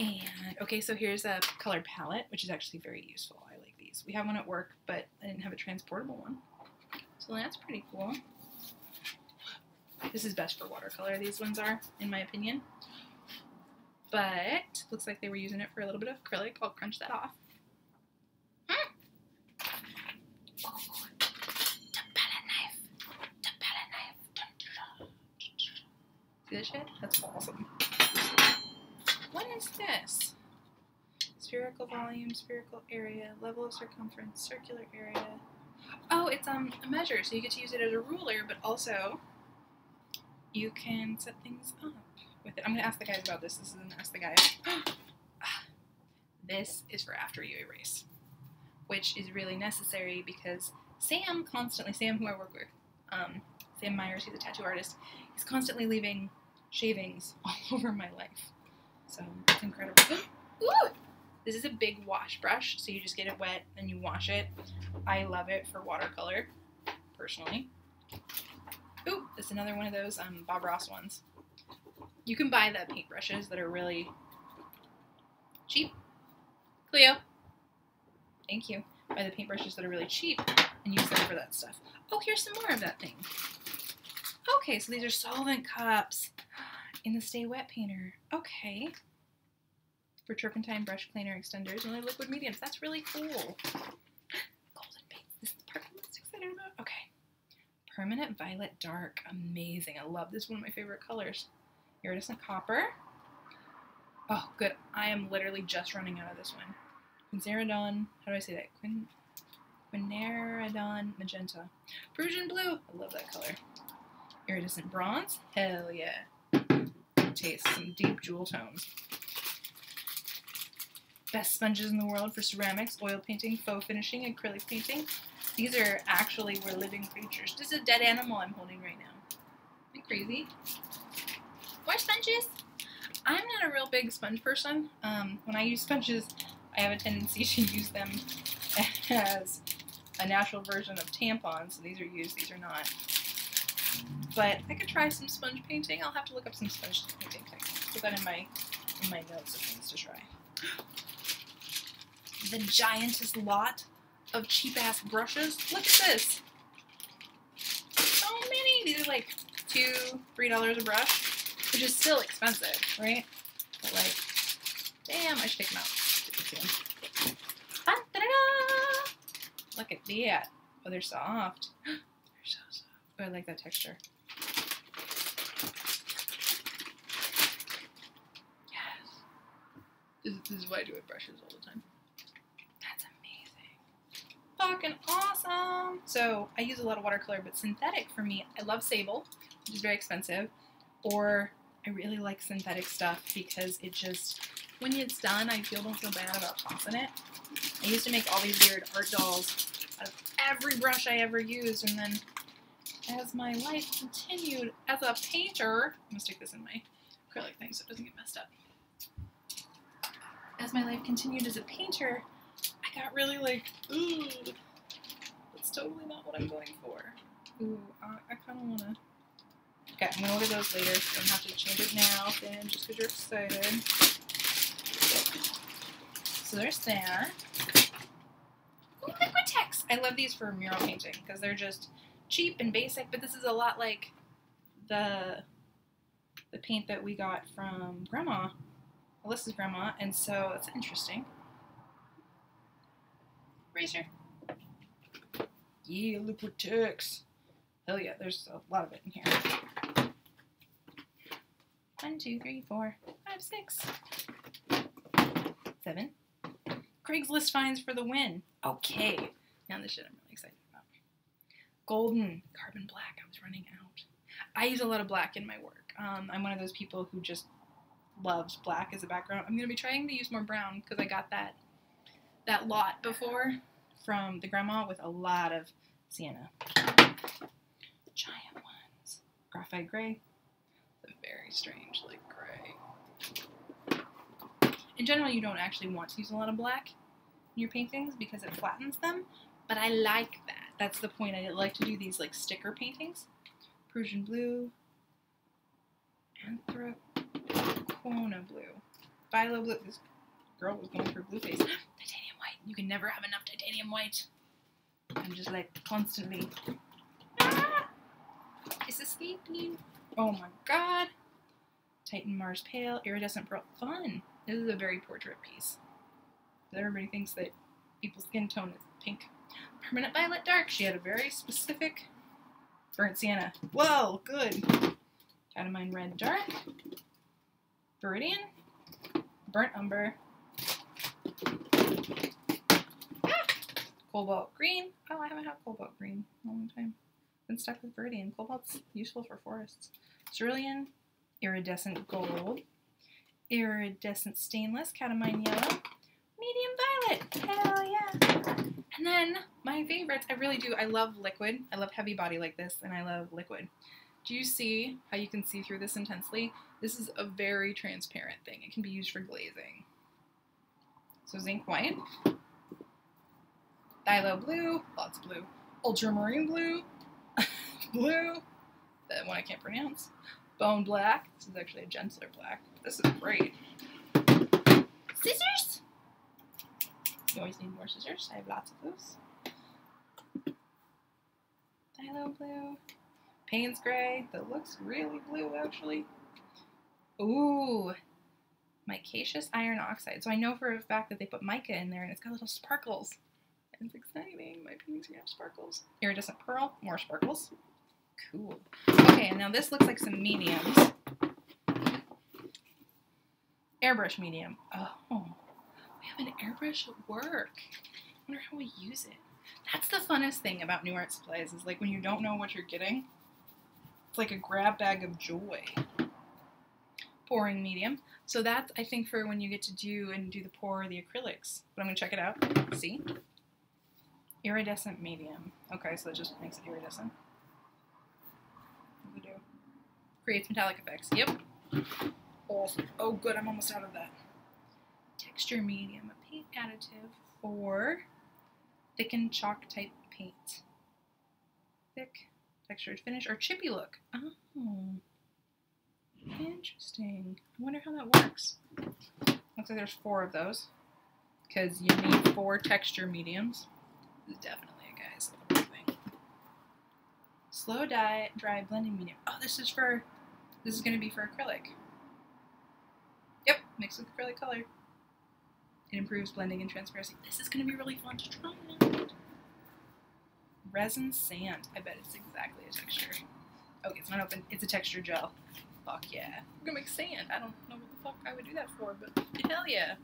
And, okay, so here's a color palette, which is actually very useful. I like these. We have one at work, but I didn't have a transportable one. So that's pretty cool. This is best for watercolor, these ones are, in my opinion. But, looks like they were using it for a little bit of acrylic. I'll crunch that off. See this shit? That's awesome. What is this? Spherical volume, spherical area, level of circumference, circular area. Oh, it's a measure, so you get to use it as a ruler, but also you can set things up with it. I'm going to ask the guys about this. This isn't Ask the Guys. This is for after you erase, which is really necessary because Sam, who I work with, Sam Myers, he's a tattoo artist, he's constantly leaving shavings all over my life. So it's incredible. Ooh! This is a big wash brush, so you just get it wet and you wash it. I love it for watercolor, personally. Ooh, this is another one of those Bob Ross ones. You can buy the paintbrushes that are really cheap. Cleo, thank you. Buy the paintbrushes that are really cheap and use them for that stuff. Oh, here's some more of that thing. Okay, so these are solvent cups in the Stay Wet painter. Okay. For turpentine brush cleaner extenders and liquid mediums. That's really cool. Golden paint. This is the part I'm most excited about. Okay. Permanent Violet Dark. Amazing. I love this. One of my favorite colors. Iridescent Copper. Oh, good. I am literally just running out of this one. Quinceradon. How do I say that? Quinceradon Magenta. Prussian Blue. I love that color. Iridescent Bronze. Hell yeah. Taste some deep jewel tones. Best sponges in the world for ceramics, oil painting, faux finishing, acrylic painting. These are actually, we're living creatures. This is a dead animal I'm holding right now. Am I crazy? More sponges? I'm not a real big sponge person. When I use sponges, I have a tendency to use them as a natural version of tampons. So these are used, these are not. But I could try some sponge painting. I'll have to look up some sponge painting techniques. Put that in my notes of things to try. The giantest lot of cheap-ass brushes. Look at this. So many. These are like $2, $3 a brush, which is still expensive, right? But like, damn, I should take them out. Look at that. Oh, they're soft. They're so soft. Oh, I like that texture. Yes. This is what I do with brushes all the time. Fucking awesome! So I use a lot of watercolor, but synthetic for me, I love Sable, which is very expensive, or I really like synthetic stuff because it just, when it's done, I don't feel bad about tossing it. I used to make all these weird art dolls out of every brush I ever used, and then as my life continued as a painter, I'm gonna stick this in my acrylic thing so it doesn't get messed up. As my life continued as a painter, I got really like, ooh, that's totally not what I'm going for. Ooh, I kind of want to. Okay, I'm going to order those later. So I'm going to have to change it now, then, just because you're excited. So there's that. Ooh, Liquitex! I love these for mural painting because they're just cheap and basic, but this is a lot like the paint that we got from Grandma, Alyssa's grandma, and so it's interesting. Razor. Yeah, Liquitex. Hell yeah, there's a lot of it in here. 1, 2, 3, 4, 5, 6, 7. Craigslist finds for the win. Okay. Now this shit I'm really excited about. Golden. Carbon black. I was running out. I use a lot of black in my work. I'm one of those people who just loves black as a background. I'm going to be trying to use more brown because I got that lot before from the grandma with a lot of sienna. Giant ones. Graphite gray. The very strange, like, gray. In general, you don't actually want to use a lot of black in your paintings because it flattens them, but I like that. That's the point. I like to do these, like, sticker paintings. Prussian blue. Anthraquona blue. Phthalo blue. This girl was going for blue face. Titanium white. You can never have enough titanium white. I'm just like constantly. Ah! It's escaping. Oh my god. Titan Mars Pale. Iridescent Pearl. Fun. This is a very portrait piece. Everybody thinks that people's skin tone is pink. Permanent Violet Dark. She had a very specific. Burnt Sienna. Whoa, good. Catamine Red Dark. Viridian. Burnt Umber. Ah! Cobalt Green. Oh, I haven't had Cobalt Green in a long time. Been stuck with Viridian. Cobalt's useful for forests. Cerulean. Iridescent Gold. Iridescent Stainless. Catamine Yellow. Medium Violet. Hell yeah. And then my favorites, I really do. I love liquid. I love heavy body like this, and I love liquid. Do you see how you can see through this intensely? This is a very transparent thing. It can be used for glazing. So zinc white, phthalo blue, lots of blue, ultramarine blue, blue, that one I can't pronounce, bone black. This is actually a gentler black. This is great. Scissors. You always need more scissors. I have lots of those. Phthalo blue. Payne's gray. That looks really blue, actually. Ooh. Micaceous iron oxide. So I know for a fact that they put mica in there and it's got little sparkles. It's exciting. My paintings are going to have sparkles. Iridescent pearl. More sparkles. Cool. Okay, now this looks like some mediums. Airbrush medium. Oh. We have an airbrush at work. I wonder how we use it. That's the funnest thing about new art supplies is like when you don't know what you're getting. It's like a grab bag of joy. Pouring medium. So that's, I think, for when you get to do the pour or the acrylics. But I'm going to check it out. See? Iridescent medium. Okay, so it just makes it iridescent. What do we do? Creates metallic effects. Yep. Awesome. Oh, good. I'm almost out of that. Texture medium, a paint additive for thickened chalk type paint. Thick, textured finish, or chippy look. Oh, interesting. I wonder how that works. Looks like there's 4 of those because you need 4 texture mediums. This is definitely a guy's little thing. Slow dry blending medium. Oh, this is going to be for acrylic. Yep, mixed with acrylic color. It improves blending and transparency. This is going to be really fun to try out. Resin sand. I bet it's exactly a texture. Okay, it's not open. It's a texture gel. Fuck yeah. We're going to make sand. I don't know what the fuck I would do that for, but hell yeah.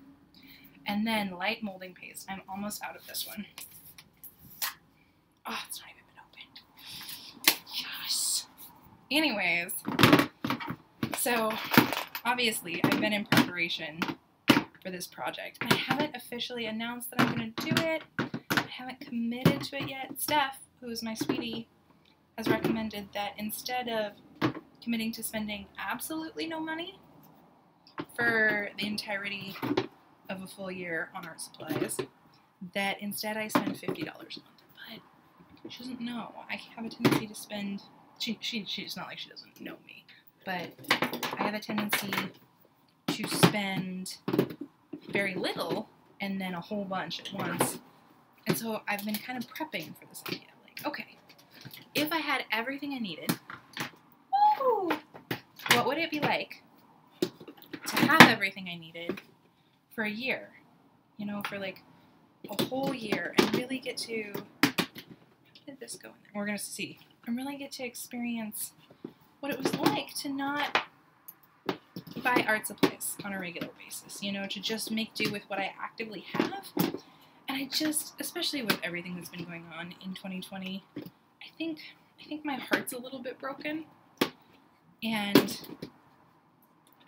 And then light molding paste. I'm almost out of this one. Oh, it's not even been opened. Yes. Anyways. So, obviously, I've been in preparation for this project. I haven't officially announced that I'm going to do it. I haven't committed to it yet. Steph, who is my sweetie, has recommended that instead of committing to spending absolutely no money for the entirety of a full year on art supplies, that instead I spend $50 a month. But she doesn't know. I have a tendency to spend... She's not like she doesn't know me, but I have a tendency to spend very little and then a whole bunch at once. And so I've been kind of prepping for this idea. Like, okay, if I had everything I needed, woo, what would it be like to have everything I needed for a year? You know, for like a whole year and really get to... How did this go in there? We're going to see. And really get to experience what it was like to not buy art supplies on a regular basis, you know, to just make do with what I actively have. And I just, especially with everything that's been going on in 2020, I think my heart's a little bit broken. And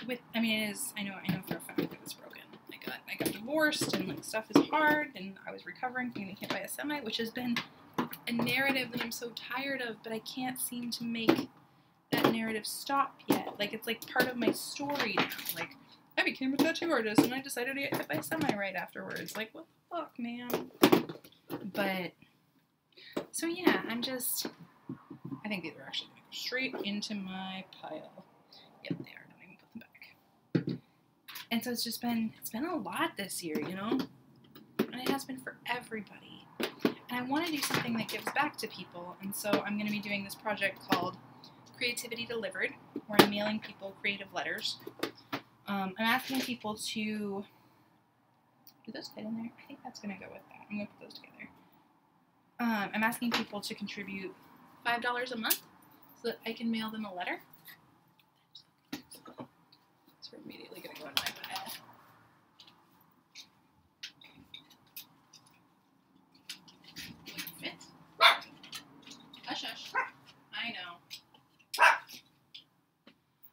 I know for a fact that it's broken. I got divorced and like stuff is hard and I was recovering from getting hit by a semi, which has been a narrative that I'm so tired of, but I can't seem to make that narrative stop yet. Like, it's like part of my story now. Like, I became a tattoo artist and I decided to get hit by a semi right afterwards. Like, what the fuck, man? But, so yeah, I think these are actually going to go straight into my pile. Yep, they are. Don't even put them back. And so it's been a lot this year, you know? And it has been for everybody. And I want to do something that gives back to people. And so I'm going to be doing this project called Creativity Delivered, where I'm mailing people creative letters. I'm asking people to... Do those fit in there? I think that's going to go with that. I'm going to put those together. I'm asking people to contribute $5 a month so that I can mail them a letter. So we're immediately going to go in my pile. Fit? Hush, hush. I know.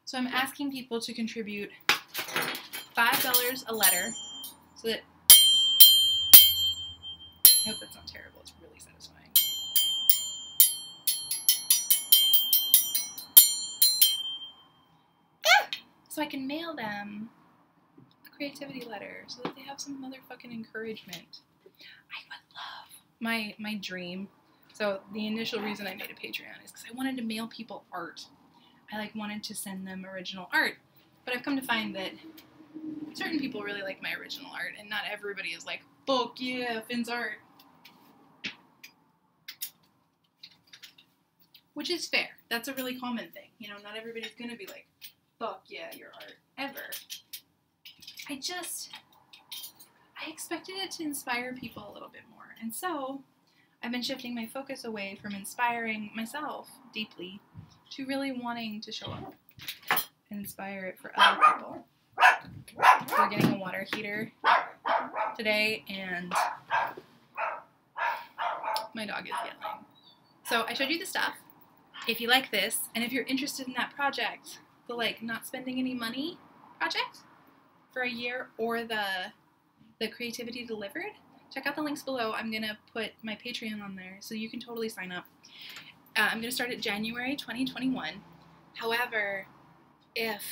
So I'm asking people to contribute $5 a letter so that... I hope that's not terrible. It's really satisfying. So I can mail them a creativity letter so that they have some motherfucking encouragement. I would love my dream. So the initial reason I made a Patreon is because I wanted to mail people art. I wanted to send them original art. But I've come to find that certain people really like my original art, and not everybody is like, fuck yeah, Finn's art. Which is fair. That's a really common thing. You know, not everybody's gonna be like, fuck yeah, your art, ever. I expected it to inspire people a little bit more. And so, I've been shifting my focus away from inspiring myself deeply to really wanting to show up and inspire it for other people. We're getting a water heater today, and my dog is yelling. So I showed you the stuff. If you like this, and if you're interested in that project, the not spending any money project for a year, or the Creativity Delivered, check out the links below. I'm going to put my Patreon on there, so you can totally sign up. I'm going to start at January 2021. However, if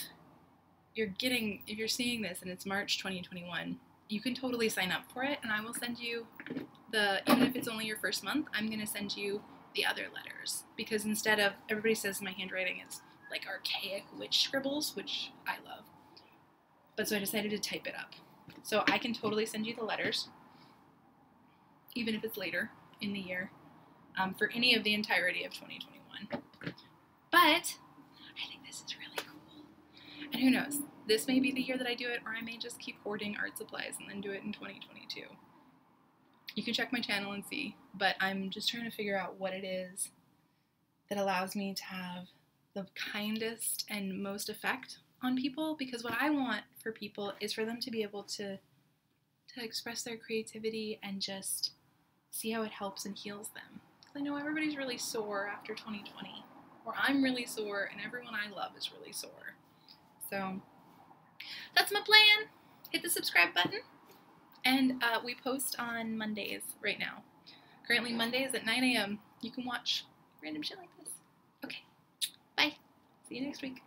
you're seeing this and it's March 2021, you can totally sign up for it, and I will send you even if it's only your first month, I'm going to send you the other letters, because instead of, everybody says my handwriting is like archaic witch scribbles, which I love, but so I decided to type it up. So I can totally send you the letters, even if it's later in the year, for any of the entirety of 2021. But I think this is really cool. And who knows, this may be the year that I do it, or I may just keep hoarding art supplies and then do it in 2022. You can check my channel and see, but I'm just trying to figure out what it is that allows me to have the kindest and most effect on people, because what I want for people is for them to be able to express their creativity and just see how it helps and heals them. Because I know everybody's really sore after 2020, or I'm really sore, and everyone I love is really sore. So that's my plan. Hit the subscribe button. And we post on Mondays right now. Currently Mondays at 9 a.m. You can watch random shit like this. Okay. Bye. See you next week.